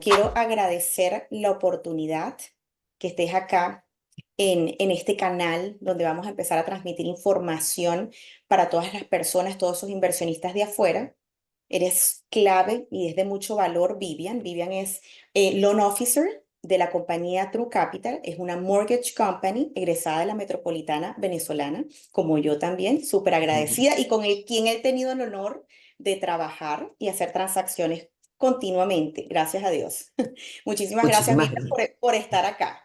quiero agradecer la oportunidad que estés acá en este canal donde vamos a empezar a transmitir información para todas las personas, todos esos inversionistas de afuera. Eres clave y es de mucho valor, Vivian. Vivian es Loan Officer de la compañía True Capital. Es una mortgage company egresada de la metropolitana venezolana, como yo también, súper Ujú. agradecida y con quien he tenido el honor de trabajar y hacer transacciones continuamente, gracias a Dios. Muchísimas gracias, Muchísimas Vivian, gracias. por estar acá.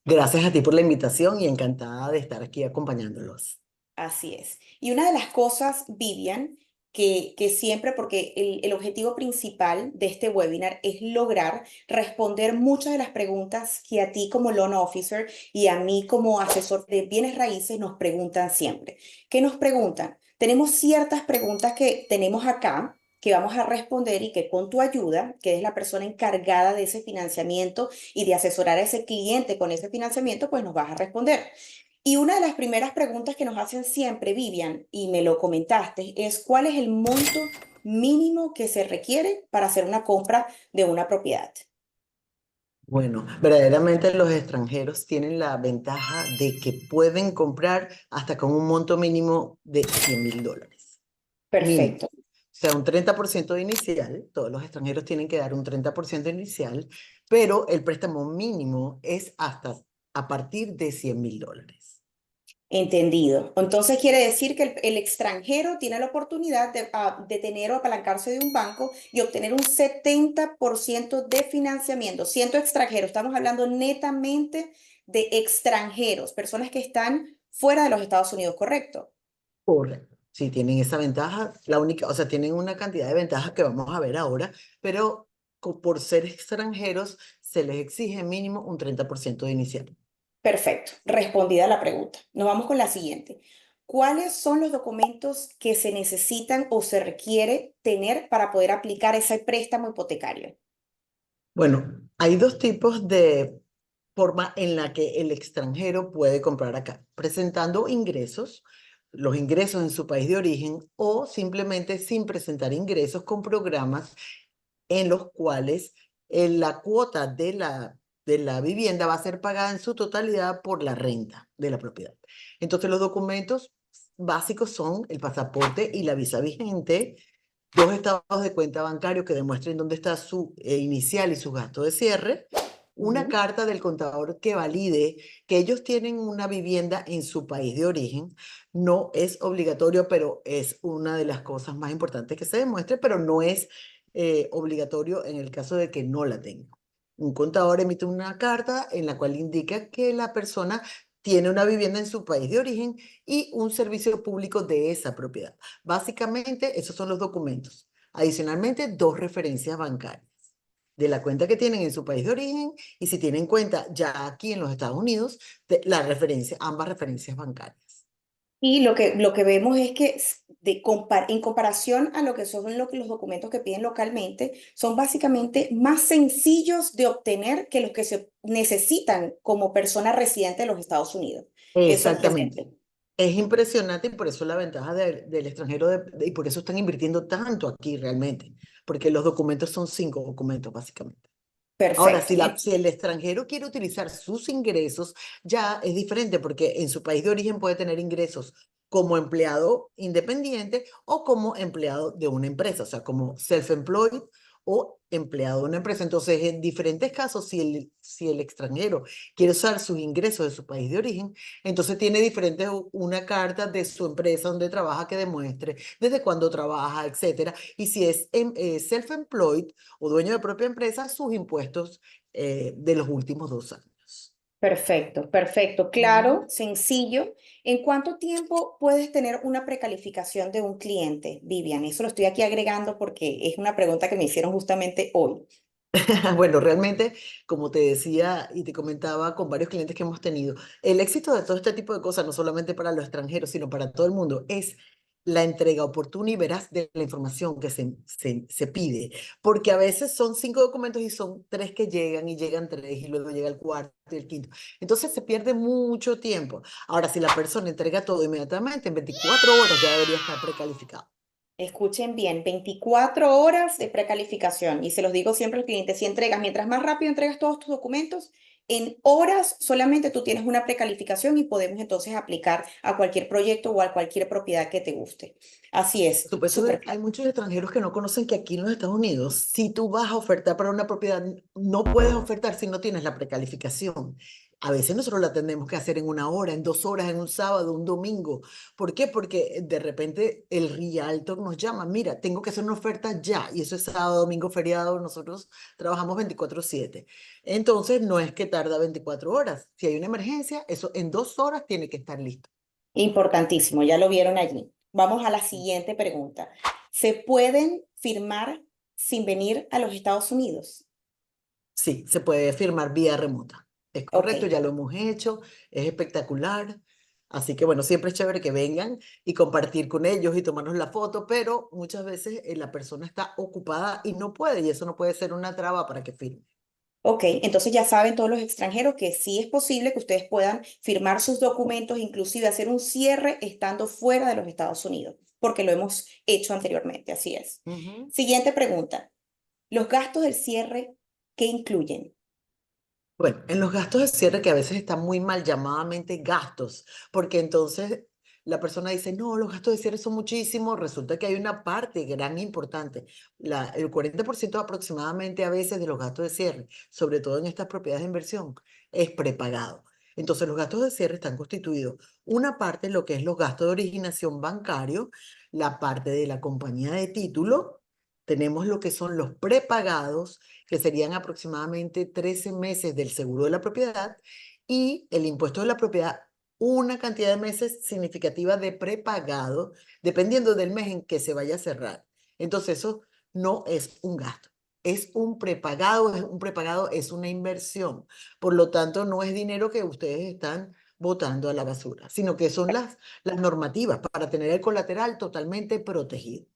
Gracias a ti por la invitación y encantada de estar aquí acompañándolos. Así es. Y una de las cosas, Vivian, que siempre, porque el objetivo principal de este webinar es lograr responder muchas de las preguntas que a ti como loan officer y a mí como asesor de bienes raíces nos preguntan siempre. ¿Qué nos preguntan? Tenemos ciertas preguntas que tenemos acá que vamos a responder y que con tu ayuda, que eres la persona encargada de ese financiamiento y de asesorar a ese cliente con ese financiamiento, pues nos vas a responder. Y una de las primeras preguntas que nos hacen siempre, Vivian, y me lo comentaste, es ¿cuál es el monto mínimo que se requiere para hacer una compra de una propiedad? Bueno, verdaderamente los extranjeros tienen la ventaja de que pueden comprar hasta con un monto mínimo de $100,000. Mínimo. Perfecto. O sea, un 30% de inicial. Todos los extranjeros tienen que dar un 30% inicial, pero el préstamo mínimo es hasta a partir de $100,000. Entendido. Entonces quiere decir que el extranjero tiene la oportunidad de tener o apalancarse de un banco y obtener un 70% de financiamiento. Siendo extranjero, estamos hablando netamente de extranjeros, personas que están fuera de los Estados Unidos, ¿correcto? Correcto. Sí, tienen esa ventaja, la única, o sea, tienen una cantidad de ventajas que vamos a ver ahora, pero por ser extranjeros se les exige mínimo un 30% de inicial. Perfecto, respondida la pregunta. Nos vamos con la siguiente. ¿Cuáles son los documentos que se necesitan o se requiere tener para poder aplicar ese préstamo hipotecario? Bueno, hay dos tipos de forma en la que el extranjero puede comprar acá, presentando ingresos, los ingresos en su país de origen o simplemente sin presentar ingresos con programas en los cuales la cuota de la vivienda va a ser pagada en su totalidad por la renta de la propiedad. Entonces, los documentos básicos son el pasaporte y la visa vigente, dos estados de cuenta bancario que demuestren dónde está su inicial y su gasto de cierre, una Ujú. carta del contador que valide que ellos tienen una vivienda en su país de origen. No es obligatorio, pero es una de las cosas más importantes que se demuestre, pero no es obligatorio en el caso de que no la tenga. Un contador emite una carta en la cual indica que la persona tiene una vivienda en su país de origen y un servicio público de esa propiedad. Básicamente, esos son los documentos. Adicionalmente, dos referencias bancarias de la cuenta que tienen en su país de origen y si tienen cuenta ya aquí en los Estados Unidos, la referencia, ambas referencias bancarias. Y lo que vemos es que en comparación a lo que son los documentos que piden localmente, son básicamente más sencillos de obtener que los que se necesitan como persona residente de los Estados Unidos. Eso es Exactamente. presente. Es impresionante y por eso la ventaja del extranjero y por eso están invirtiendo tanto aquí realmente, porque los documentos son 5 documentos básicamente. Ahora, Perfecto. si el extranjero quiere utilizar sus ingresos, ya es diferente porque en su país de origen puede tener ingresos como empleado independiente o como empleado de una empresa, o sea, como self-employed o empleado de una empresa. Entonces, en diferentes casos, si el extranjero quiere usar sus ingresos de su país de origen, entonces tiene diferente una carta de su empresa donde trabaja que demuestre desde cuándo trabaja, etcétera. Y si es self-employed, o dueño de propia empresa, sus impuestos de los últimos 2 años. Perfecto, perfecto, Ujú. claro, sencillo. ¿En cuánto tiempo puedes tener una precalificación de un cliente, Vivian? Eso lo estoy aquí agregando porque es una pregunta que me hicieron justamente hoy. Bueno, realmente, como te decía y te comentaba con varios clientes que hemos tenido, el éxito de todo este tipo de cosas, no solamente para los extranjeros, sino para todo el mundo, es la entrega oportuna y veraz de la información que se pide. Porque a veces son 5 documentos y son 3 que llegan y llegan 3 y luego llega el cuarto y el quinto. Entonces se pierde mucho tiempo. Ahora, si la persona entrega todo inmediatamente, en 24 horas ya debería estar precalificado. Escuchen bien, 24 horas de precalificación. Y se los digo siempre al cliente, si entregas, mientras más rápido entregas todos tus documentos, en horas solamente tú tienes una precalificación y podemos entonces aplicar a cualquier proyecto o a cualquier propiedad que te guste. Así Por es, supuesto súper que claro. hay muchos extranjeros que no conocen que aquí en los Estados Unidos, si tú vas a ofertar para una propiedad, no puedes ofertar si no tienes la precalificación. A veces nosotros la tenemos que hacer en una hora, en 2 horas, en un sábado, un domingo. ¿Por qué? Porque de repente el realtor nos llama, mira, tengo que hacer una oferta ya, y eso es sábado, domingo, feriado, nosotros trabajamos 24/7. Entonces no es que tarda 24 horas. Si hay una emergencia, eso en 2 horas tiene que estar listo. Importantísimo, ya lo vieron allí. Vamos a la siguiente pregunta. ¿Se pueden firmar sin venir a los Estados Unidos? Sí, se puede firmar vía remota. Es Ok. correcto, ya lo hemos hecho, es espectacular. Así que bueno, siempre es chévere que vengan y compartir con ellos y tomarnos la foto, pero muchas veces la persona está ocupada y no puede, y eso no puede ser una traba para que firme. Ok, entonces ya saben todos los extranjeros que sí es posible que ustedes puedan firmar sus documentos, inclusive hacer un cierre estando fuera de los Estados Unidos, porque lo hemos hecho anteriormente, así es. Ujú. Siguiente pregunta. ¿Los gastos del cierre qué incluyen? Bueno, en los gastos de cierre que a veces están muy mal llamadamente gastos, porque entonces la persona dice, no, los gastos de cierre son muchísimos, resulta que hay una parte gran importante, el 40% aproximadamente a veces de los gastos de cierre, sobre todo en estas propiedades de inversión, es prepagado. Entonces los gastos de cierre están constituidos, una parte lo que es los gastos de originación bancario, la parte de la compañía de título, tenemos lo que son los prepagados que serían aproximadamente 13 meses del seguro de la propiedad, y el impuesto de la propiedad, una cantidad de meses significativa de prepagado, dependiendo del mes en que se vaya a cerrar. Entonces, eso no es un gasto. Un prepagado es una inversión. Por lo tanto, no es dinero que ustedes están botando a la basura, sino que son las normativas para tener el colateral totalmente protegido.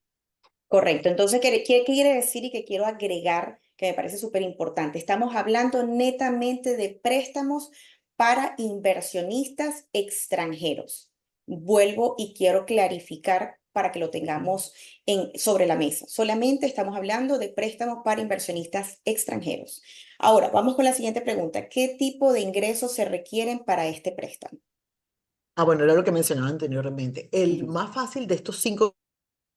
Correcto. Entonces, ¿qué quiere decir y que quiero agregar que me parece súper importante? Estamos hablando netamente de préstamos para inversionistas extranjeros. Vuelvo y quiero clarificar para que lo tengamos sobre la mesa. Solamente estamos hablando de préstamos para inversionistas extranjeros. Ahora, vamos con la siguiente pregunta. ¿Qué tipo de ingresos se requieren para este préstamo? Ah, bueno, era lo que mencionaba anteriormente. El Ujú. más fácil de estos cinco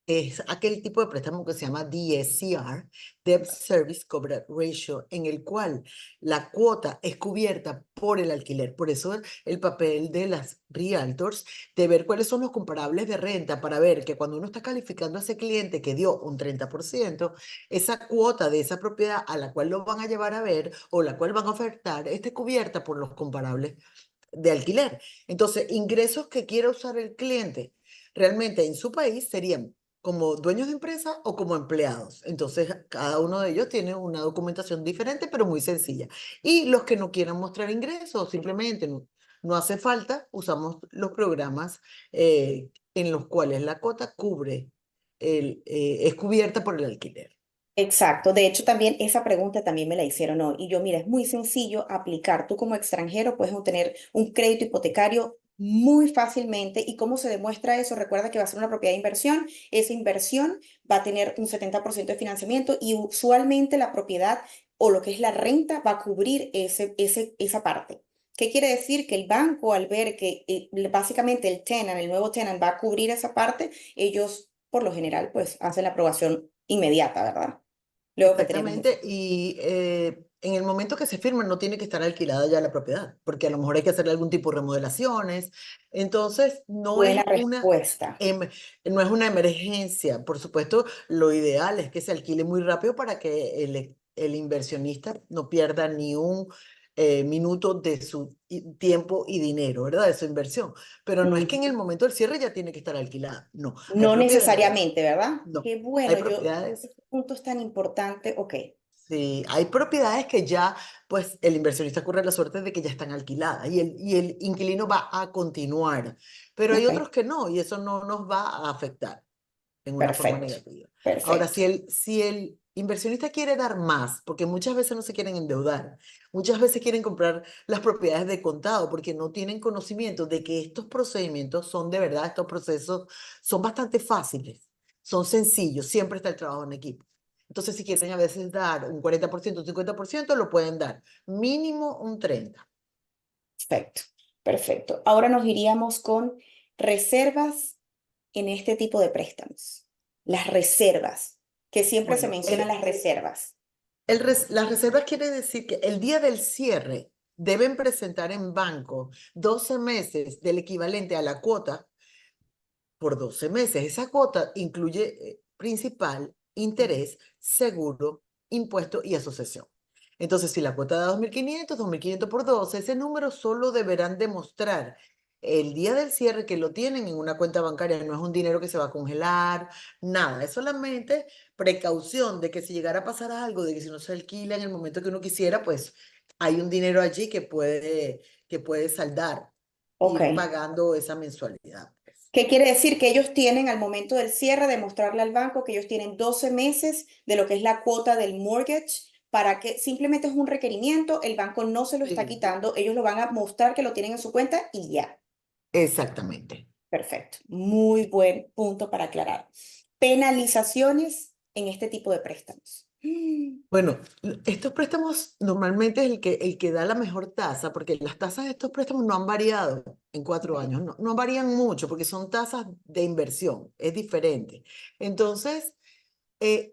es aquel tipo de préstamo que se llama DSCR, Debt Service Coverage Ratio, en el cual la cuota es cubierta por el alquiler. Por eso el papel de las realtors, de ver cuáles son los comparables de renta, para ver que cuando uno está calificando a ese cliente que dio un 30%, esa cuota de esa propiedad a la cual lo van a llevar a ver o la cual van a ofertar, esté cubierta por los comparables de alquiler. Entonces, ingresos que quiera usar el cliente realmente en su país serían como dueños de empresa o como empleados. Entonces, cada uno de ellos tiene una documentación diferente, pero muy sencilla. Y los que no quieran mostrar ingresos, simplemente no hace falta, usamos los programas en los cuales la cuota es cubierta por el alquiler. Exacto. De hecho, también esa pregunta también me la hicieron hoy. Y yo, mira, es muy sencillo aplicar. Tú como extranjero puedes obtener un crédito hipotecario muy fácilmente. ¿Y cómo se demuestra eso? Recuerda que va a ser una propiedad de inversión. Esa inversión va a tener un 70% de financiamiento y usualmente la propiedad o lo que es la renta va a cubrir esa parte. ¿Qué quiere decir? Que el banco, al ver que básicamente el nuevo tenant va a cubrir esa parte, ellos por lo general pues hacen la aprobación inmediata, ¿verdad? Luego que tenemos eso. Exactamente, y en el momento que se firma no tiene que estar alquilada ya la propiedad, porque a lo mejor hay que hacerle algún tipo de remodelaciones. Entonces, Buena respuesta. em- no es una emergencia. Por supuesto, lo ideal es que se alquile muy rápido para que el inversionista no pierda ni un minuto de su tiempo y dinero, ¿verdad? De su inversión. Pero no es que en el Ujú. momento del cierre ya tiene que estar alquilada. No, hay No propiedades, necesariamente, ¿verdad? no, Qué hay bueno, propiedades. este punto es tan importante. Ok, Sí, hay propiedades que ya, pues el inversionista corre la suerte de que ya están alquiladas y el inquilino va a continuar, pero hay ok, otros que no, y eso no nos va a afectar en una forma perfecto, negativa. Ahora, perfecto. si el inversionista quiere dar más, porque muchas veces no se quieren endeudar, muchas veces quieren comprar las propiedades de contado porque no tienen conocimiento de que estos procedimientos son de verdad, estos procesos son bastante fáciles. son sencillos, siempre está el trabajo en equipo. Entonces, si quieren a veces dar un 40%, un 50%, lo pueden dar. Mínimo un 30%. Perfecto, perfecto. Ahora nos iríamos con reservas en este tipo de préstamos. Las reservas, que siempre se Bueno, mencionan las reservas. las reservas quiere decir que el día del cierre deben presentar en banco 12 meses del equivalente a la cuota por 12 meses. Esa cuota incluye principal, interés, seguro, impuesto y asociación. Entonces, si la cuota da 2.500, 2.500 por 12, ese número solo deberán demostrar el día del cierre que lo tienen en una cuenta bancaria. No es un dinero que se va a congelar, nada. Es solamente precaución de que si llegara a pasar algo, de que si no se alquila en el momento que uno quisiera, pues hay un dinero allí que puede saldar, Ok. ir pagando esa mensualidad, pues. ¿Qué quiere decir? Que ellos tienen al momento del cierre demostrarle al banco que ellos tienen 12 meses de lo que es la cuota del mortgage para que simplemente es un requerimiento, el banco no se lo está Sí. quitando, ellos lo van a mostrar que lo tienen en su cuenta y ya. Exactamente. Perfecto. Muy buen punto para aclarar. Penalizaciones en este tipo de préstamos. Bueno, estos préstamos normalmente es el que da la mejor tasa, porque las tasas de estos préstamos no han variado en 4 años, no, no varían mucho, porque son tasas de inversión, es diferente. Entonces,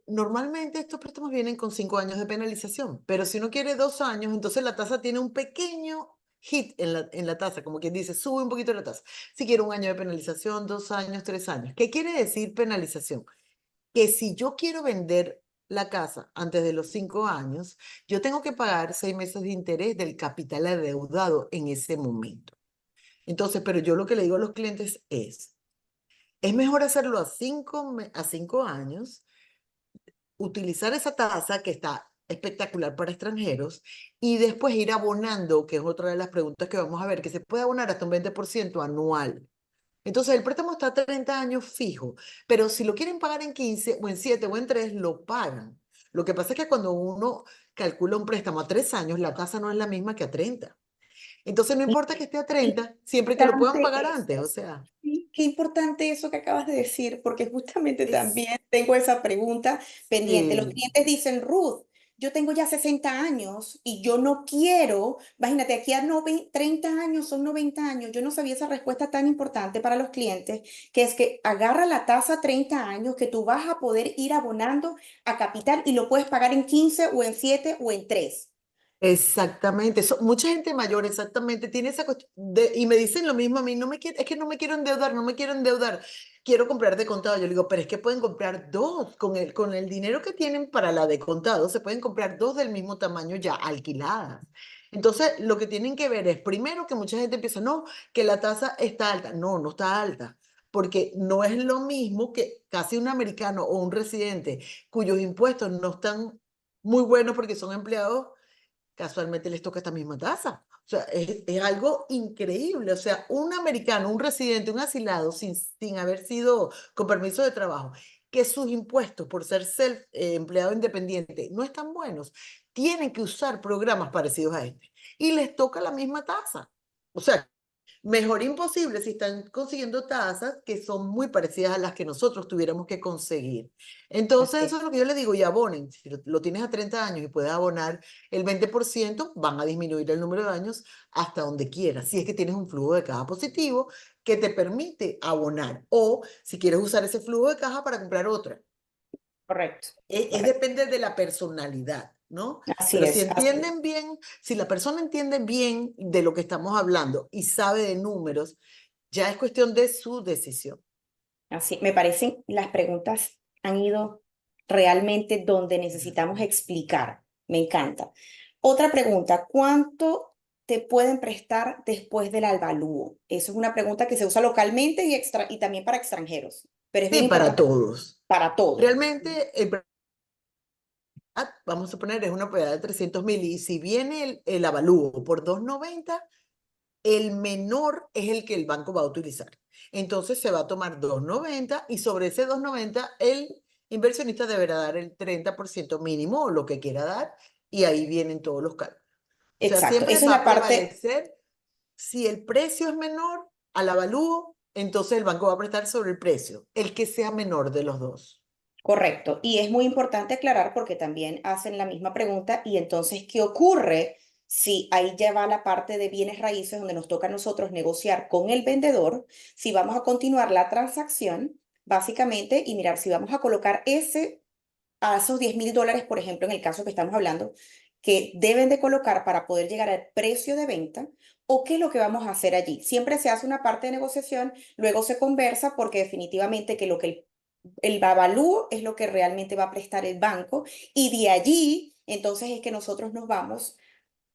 normalmente estos préstamos vienen con 5 años de penalización, pero si uno quiere 2 años, entonces la tasa tiene un pequeño hit en la tasa, como quien dice, sube un poquito la tasa. Si quiere un año de penalización, 2 años, 3 años. ¿Qué quiere decir penalización? Que si yo quiero vender la casa antes de los 5 años, yo tengo que pagar 6 meses de interés del capital adeudado en ese momento. Entonces, pero yo lo que le digo a los clientes es mejor hacerlo a 5 años, utilizar esa tasa que está espectacular para extranjeros y después ir abonando, que es otra de las preguntas que vamos a ver, que se puede abonar hasta un 20% anual. Entonces, el préstamo está a 30 años fijo, pero si lo quieren pagar en 15 o en 7 o en 3 lo pagan. Lo que pasa es que cuando uno calcula un préstamo a 3 años, la tasa no es la misma que a 30. Entonces, no importa que esté a Qué 30, siempre que lo puedan importante pagar antes, o eso. sea, Sí, qué importante eso que acabas de decir, porque justamente es, también tengo esa pregunta pendiente. Los sí, clientes dicen, Ruth, yo tengo ya 60 años y yo no quiero, imagínate, aquí a 30 años son 90 años. Yo no sabía esa respuesta tan importante para los clientes, que es que agarra la tasa 30 años que tú vas a poder ir abonando a capital y lo puedes pagar en 15 o en 7 o en 3. exactamente. Mucha gente mayor, exactamente, tiene esa cuestión y me dicen lo mismo a mí, no me quiero, es que no me quiero endeudar, no me quiero endeudar, quiero comprar de contado. Yo le digo, pero es que pueden comprar dos, con el dinero que tienen para la de contado, se pueden comprar dos del mismo tamaño ya alquiladas. Entonces, lo que tienen que ver es, primero, que mucha gente piensa, no, que la tasa está alta. No, no está alta, porque no es lo mismo que casi un americano o un residente cuyos impuestos no están muy buenos porque son empleados, casualmente les toca esta misma tasa. O sea, es algo increíble. O sea, un americano, un residente, un asilado sin haber sido con permiso de trabajo, que sus impuestos por ser empleado independiente no están buenos, tienen que usar programas parecidos a este y les toca la misma tasa. O sea, mejor imposible si están consiguiendo tasas que son muy parecidas a las que nosotros tuviéramos que conseguir. Entonces, Así eso es es. lo que yo le digo, y abonen. Si lo tienes a 30 años y puedes abonar el 20%, van a disminuir el número de años hasta donde quieras. Si es que tienes un flujo de caja positivo que te permite abonar, o si quieres usar ese flujo de caja para comprar otra. Correcto, correcto. Depende de la personalidad, ¿no? Así Pero si es, así es. entienden bien, si la persona entiende bien de lo que estamos hablando y sabe de números, ya es cuestión de su decisión. Así, me parecen las preguntas han ido realmente donde necesitamos explicar. Me encanta. Otra pregunta, ¿cuánto te pueden prestar después del avalúo? Eso es una pregunta que se usa localmente y también para extranjeros, pero es bien Sí, para importante todos. para todo. Realmente, vamos a poner, es una propiedad de 300.000 y si viene el avalúo por 290, el menor es el que el banco va a utilizar. Entonces se va a tomar 290 y sobre ese 290 el inversionista deberá dar el 30% mínimo o lo que quiera dar y ahí vienen todos los cálculos. O sea, Exacto, siempre esa es va la a parte, prevalecer si el precio es menor al avalúo, entonces el banco va a prestar sobre el precio, el que sea menor de los dos. Correcto. Y es muy importante aclarar porque también hacen la misma pregunta y entonces, ¿qué ocurre si ahí ya va la parte de bienes raíces donde nos toca a nosotros negociar con el vendedor si vamos a continuar la transacción, básicamente, y mirar si vamos a colocar a esos $10,000, por ejemplo, en el caso que estamos hablando, que deben de colocar para poder llegar al precio de venta, o qué es lo que vamos a hacer allí? Siempre se hace una parte de negociación, luego se conversa porque definitivamente que lo que el avalúo es lo que realmente va a prestar el banco y de allí entonces es que nosotros vamos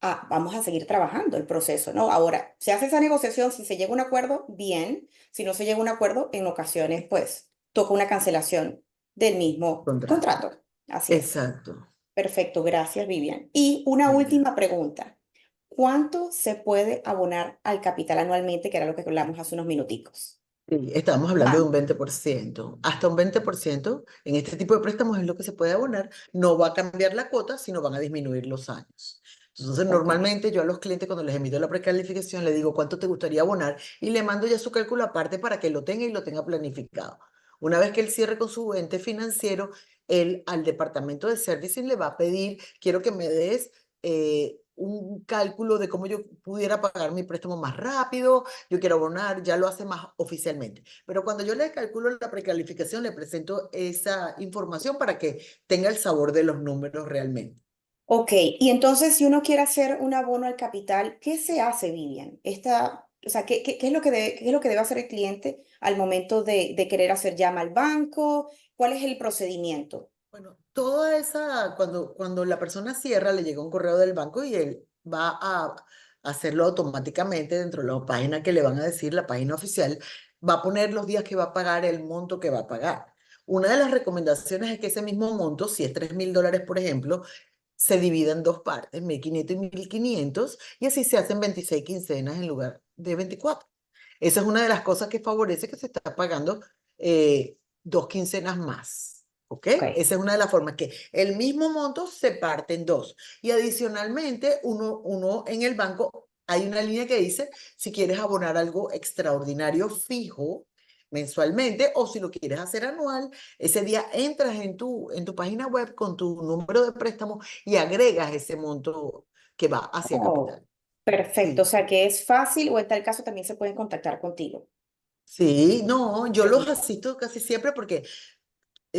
a seguir trabajando el proceso, ¿no? Ahora, se hace esa negociación, si se llega a un acuerdo, bien, si no se llega a un acuerdo, en ocasiones, pues, toca una cancelación del mismo Contrato. contrato. Así es. Exacto. Perfecto, gracias, Vivian. Y una última pregunta. ¿Cuánto se puede abonar al capital anualmente, que era lo que hablamos hace unos minuticos? Sí, estamos hablando de Ah, un 20%. Hasta un 20% en este tipo de préstamos es lo que se puede abonar. No va a cambiar la cuota, sino van a disminuir los años. Entonces, ok. normalmente yo a los clientes cuando les emito la precalificación le digo cuánto te gustaría abonar y le mando ya su cálculo aparte para que lo tenga y lo tenga planificado. Una vez que él cierre con su ente financiero, él al departamento de servicing le va a pedir, quiero que me des un cálculo de cómo yo pudiera pagar mi préstamo más rápido, yo quiero abonar, ya lo hace más oficialmente. Pero cuando yo le calculo la precalificación, le presento esa información para que tenga el sabor de los números realmente. Ok, y entonces si uno quiere hacer un abono al capital, ¿qué se hace, Vivian? O sea, ¿qué es lo que qué es lo que debe hacer el cliente al momento de querer hacer llama al banco? ¿Cuál es el procedimiento? Bueno, toda esa, cuando la persona cierra, le llega un correo del banco y él va a hacerlo automáticamente dentro de la página que le van a decir, la página oficial, va a poner los días que va a pagar, el monto que va a pagar. Una de las recomendaciones es que ese mismo monto, si es $3,000, por ejemplo, se divida en dos partes, 1.500 y 1.500, y así se hacen 26 quincenas en lugar de 24. Esa es una de las cosas que favorece que se está pagando dos quincenas más. ¿Ok? Ok. Esa es una de las formas que el mismo monto se parte en dos. Y adicionalmente, uno en el banco hay una línea que dice si quieres abonar algo extraordinario fijo mensualmente o si lo quieres hacer anual, ese día entras en tu página web con tu número de préstamo y agregas ese monto que va hacia Oh, capital. perfecto. O Sí. sea, que es fácil o en tal caso también se pueden contactar contigo. Sí, no, yo los Seguro. asisto casi siempre porque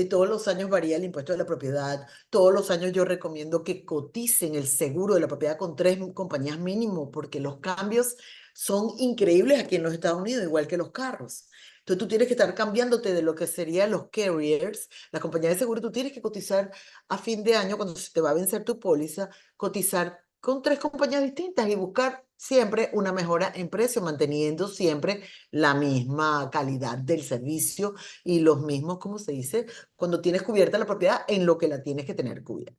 todos los años varía el impuesto de la propiedad. Todos los años yo recomiendo que coticen el seguro de la propiedad con tres compañías mínimo, porque los cambios son increíbles aquí en los Estados Unidos, igual que los carros. Entonces tú tienes que estar cambiándote de lo que serían los carriers, la compañía de seguro. Tú tienes que cotizar a fin de año, cuando se te va a vencer tu póliza, cotizar con tres compañías distintas y buscar siempre una mejora en precio, manteniendo siempre la misma calidad del servicio y los mismos, ¿cómo se dice? Cuando tienes cubierta la propiedad en lo que la tienes que tener cubierta,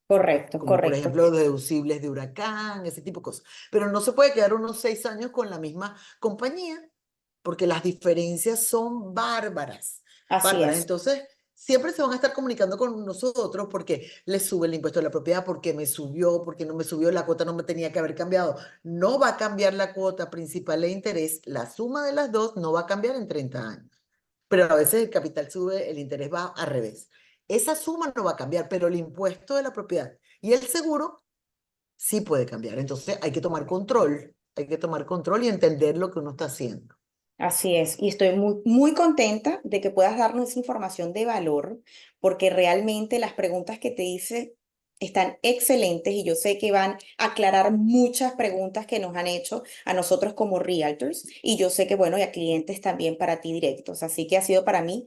Correcto, como por correcto. ejemplo los deducibles de huracán, ese tipo de cosas. Pero no se puede quedar unos 6 años con la misma compañía porque las diferencias son bárbaras, Así bárbaras. es. Entonces, siempre se van a estar comunicando con nosotros porque les sube el impuesto de la propiedad, porque me subió, porque no me subió, la cuota no me tenía que haber cambiado. No va a cambiar la cuota principal e interés, la suma de las dos no va a cambiar en 30 años. Pero a veces el capital sube, el interés va al revés. Esa suma no va a cambiar, pero el impuesto de la propiedad y el seguro sí puede cambiar. Entonces hay que tomar control y entender lo que uno está haciendo. Así es, y estoy muy, muy contenta de que puedas darnos esa información de valor, porque realmente las preguntas que te hice están excelentes y yo sé que van a aclarar muchas preguntas que nos han hecho a nosotros como realtors y yo sé que, bueno, y a clientes también para ti directos. Así que ha sido para mí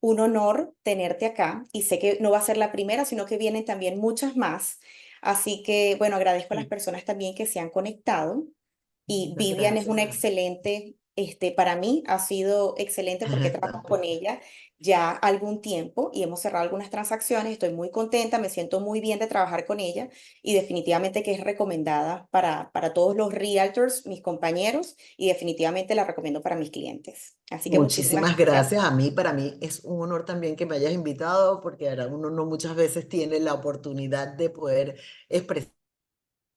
un honor tenerte acá y sé que no va a ser la primera, sino que vienen también muchas más. Así que, bueno, agradezco a las Sí. personas también que se han conectado. Y Muchas Vivian es una gracias. excelente, para mí ha sido excelente porque trabajo con ella ya algún tiempo y hemos cerrado algunas transacciones. Estoy muy contenta, me siento muy bien de trabajar con ella y definitivamente que es recomendada para todos los realtors, mis compañeros, y definitivamente la recomiendo para mis clientes. Así que muchísimas Muchísimas gracias. gracias a mí. Para mí es un honor también que me hayas invitado porque ahora uno no muchas veces tiene la oportunidad de poder expresar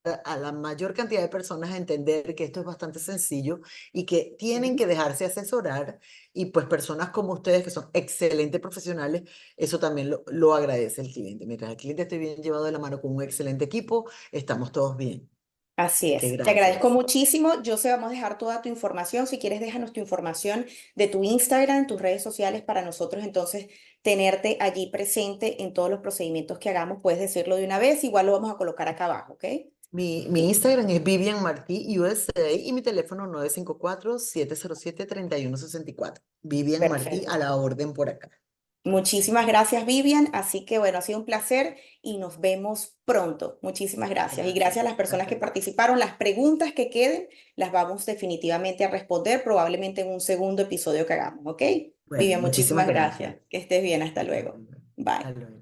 a la mayor cantidad de personas a entender que esto es bastante sencillo y que tienen Ujú. que dejarse asesorar y pues personas como ustedes que son excelentes profesionales, eso también lo agradece el cliente. Mientras el cliente esté bien llevado de la mano con un excelente equipo, estamos todos bien. Así Que es. Te agradezco gracias. muchísimo. Yo sé, vamos a dejar toda tu información. Si quieres, déjanos tu información de tu Instagram, tus redes sociales para nosotros entonces tenerte allí presente en todos los procedimientos que hagamos. Puedes decirlo de una vez. Igual lo vamos a colocar acá abajo, ¿ok? Mi Instagram es Vivian Martí USA y mi teléfono 954-707-3164. Vivian Martí a Perfecto. la orden por acá. Muchísimas gracias, Vivian. Así que bueno, ha sido un placer y nos vemos pronto. Muchísimas gracias. Y gracias a Gracias. las personas Hasta que luego. participaron. Las preguntas que queden las vamos definitivamente a responder, probablemente en un segundo episodio que hagamos, ¿ok? Bueno, Vivian, muchísimas muchísimas gracias. gracias. Que estés bien. Hasta luego. Hasta Bye. luego.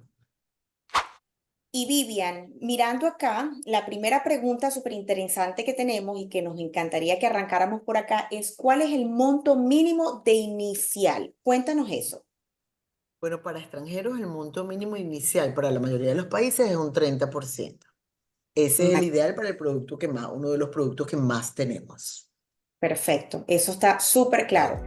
Y Vivian, mirando acá, la primera pregunta súper interesante que tenemos y que nos encantaría que arrancáramos por acá es, ¿cuál es el monto mínimo de inicial? Cuéntanos eso. Bueno, para extranjeros el monto mínimo inicial para la mayoría de los países es un 30%. Ese es el ideal para el producto que más, uno de los productos que más tenemos. Perfecto, eso está súper claro.